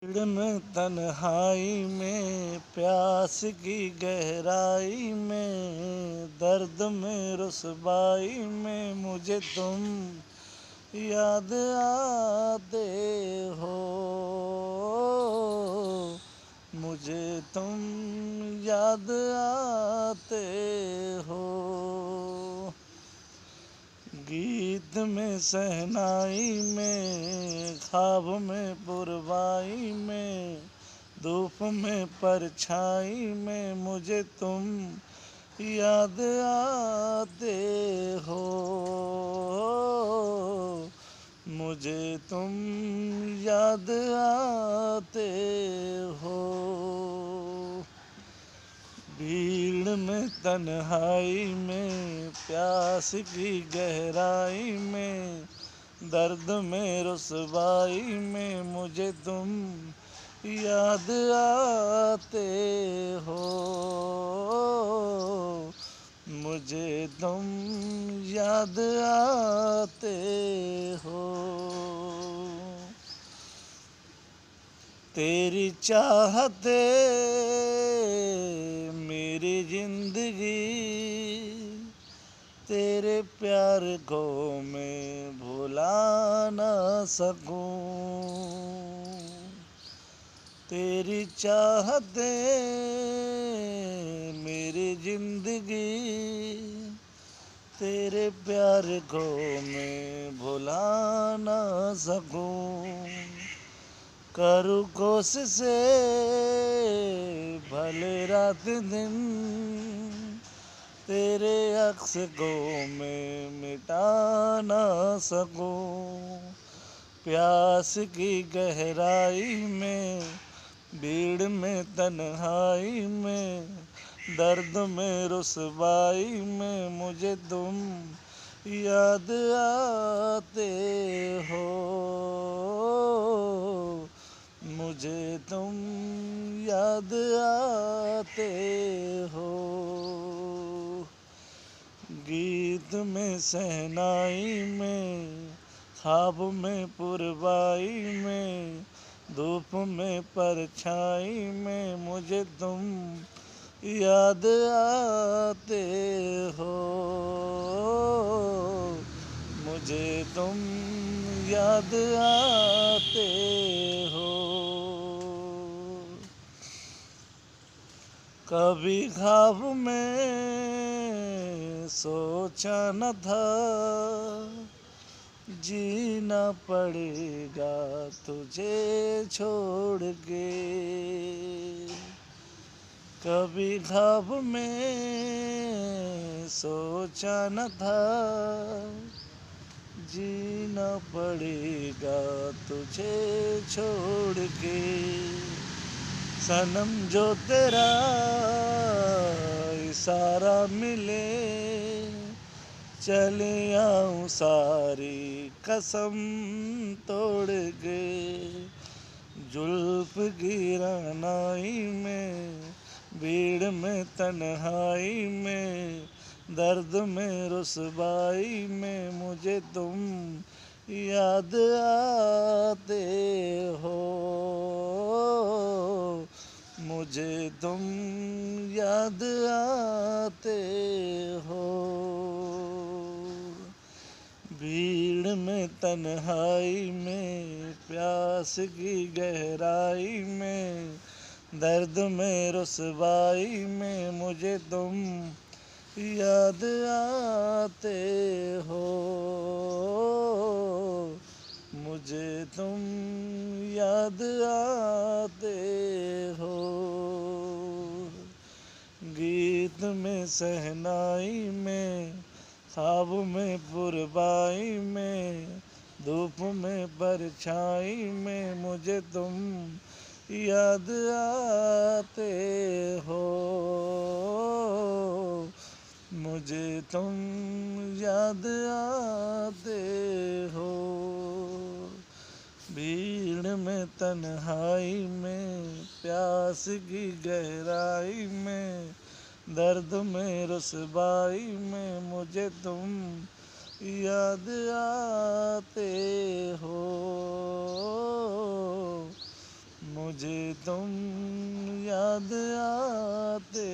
भीड़ में तन्हाई में प्यास की गहराई में दर्द में रुसवाई में मुझे तुम याद आते हो। मुझे तुम याद आते हो। गीत में सहनाई में ख्वाब में पुरवाई में धूप में परछाई में मुझे तुम याद आते हो। मुझे तुम याद आते हो। भीड़ में तन्हाई में प्यास की गहराई में दर्द में रुसवाई में मुझे तुम याद आते हो। मुझे तुम याद आते हो। तेरी चाहते मेरी जिंदगी तेरे प्यार को मैं भुला ना सकूं। तेरी चाहते मेरी जिंदगी तेरे प्यार को मैं भुला ना सकूं। करूँ कोशिशें भले रात दिन तेरे अक्स को मैं मिटा ना सकूं। प्यास की गहराई में भीड़ में तन्हाई में दर्द में रुसवाई में मुझे तुम याद आते हो। मुझे तुम याद आते हो। गीत में सहनाई में ख्वाब में पुरवाई में धूप में परछाई में मुझे तुम याद आते हो। मुझे तुम याद आते हो। कभी ख्वाब में सोचा न था जीना पड़ेगा तुझे छोड़ के। कभी ख्वाब में सोचा न था जीना पड़ेगा तुझे छोड़ के। सनम जो तेरा इशारा मिले चले आऊं सारी कसम तोड़ के। जुल्फ की रंगनाई में भीड़ में तन्हाई में दर्द में रुसवाई में मुझे तुम याद आते हो। मुझे तुम याद आते हो। भीड़ में तन्हाई में प्यास की गहराई में दर्द में रुसवाई में मुझे तुम याद आते हो। मुझे तुम याद आते हो। गीत में सहनाई में ख्वाब में पुरवाई में धूप में परछाई में मुझे तुम याद आते हो। मुझे तुम याद आते हो। भीड़ में तन्हाई में प्यास की गहराई में दर्द में रुसवाई में मुझे तुम याद आते हो। मुझे तुम याद आते